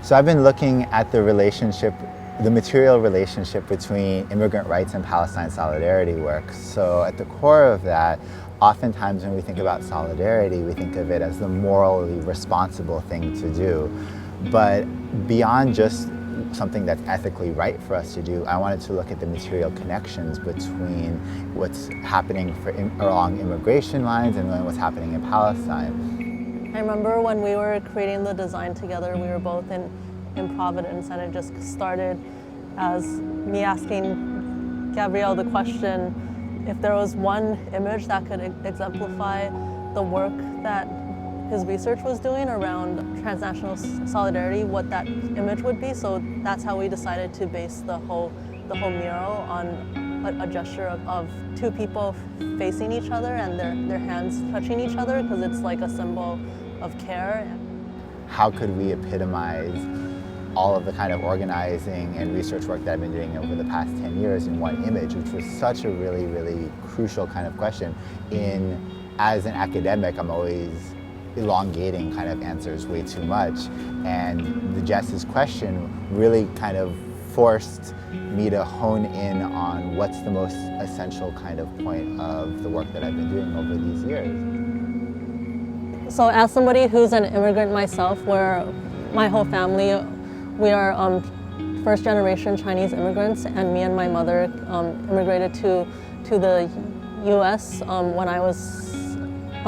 So I've been looking at the material relationship between immigrant rights and Palestine solidarity work. So at the core of that, oftentimes when we think about solidarity, we think of it as the morally responsible thing to do. But beyond just something that's ethically right for us to do, I wanted to look at the material connections between what's happening along immigration lines and then what's happening in Palestine. I remember when we were creating the design together, we were both in Providence, and it just started as me asking Gavriel the question if there was one image that could exemplify the work that his research was doing around transnational solidarity, what that image would be. So that's how we decided to base the whole mural on a gesture of two people facing each other and their hands touching each other, because it's like a symbol of care. How could we epitomize all of the kind of organizing and research work that I've been doing over the past 10 years in one image, which was such a really, really crucial kind of question. As an academic, I'm always elongating kind of answers way too much. And the Jess's question really kind of forced me to hone in on what's the most essential kind of point of the work that I've been doing over these years. So as somebody who's an immigrant myself, where my whole family, we are first generation Chinese immigrants, and me and my mother immigrated to the US when I was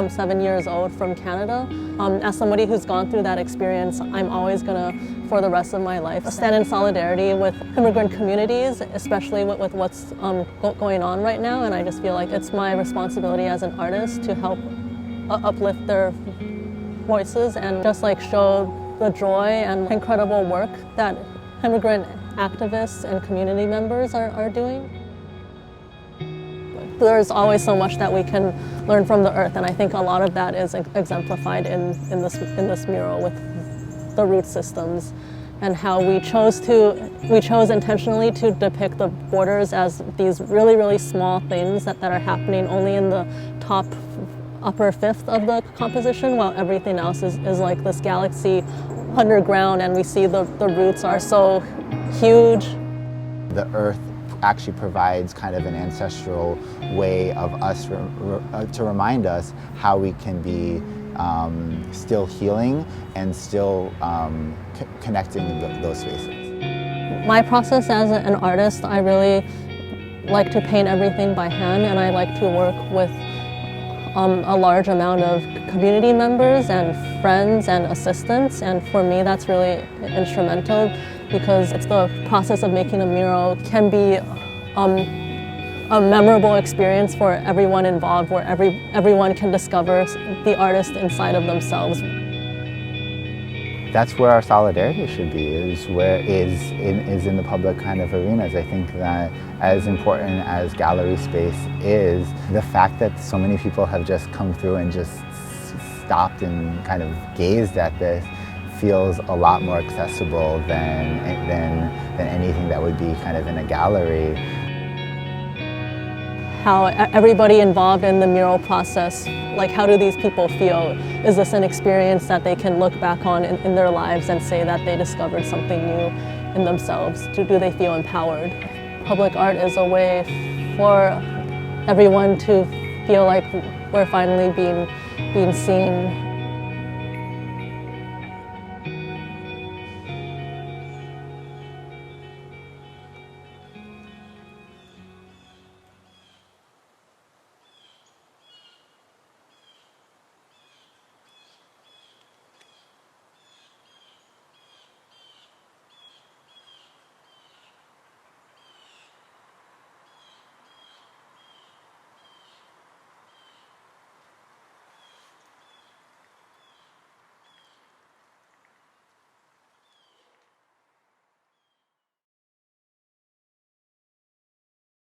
7 years old from Canada. As somebody who's gone through that experience, I'm always gonna, for the rest of my life, stand in solidarity with immigrant communities, especially with what's going on right now. And I just feel like it's my responsibility as an artist to help uplift their voices and just like show the joy and incredible work that immigrant activists and community members are doing. There's always so much that we can learn from the earth, and I think a lot of that is exemplified in this mural with the root systems and how we chose intentionally to depict the borders as these really, really small things that are happening only in the upper fifth of the composition, while everything else is like this galaxy underground, and we see the roots are so huge. The earth actually provides kind of an ancestral way of us to remind us how we can be still healing and still connecting those spaces. My process as an artist, I really like to paint everything by hand, and I like to work with a large amount of community members and friends and assistants, and for me that's really instrumental, because it's the process of making a mural can be a memorable experience for everyone involved, where everyone can discover the artist inside of themselves. That's where our solidarity should be, is in the public kind of arenas. I think that as important as gallery space is, the fact that so many people have just come through and just stopped and kind of gazed at this feels a lot more accessible than anything that would be kind of in a gallery. How everybody involved in the mural process, like how do these people feel? Is this an experience that they can look back on in their lives and say that they discovered something new in themselves? Do they feel empowered? Public art is a way for everyone to feel like we're finally being seen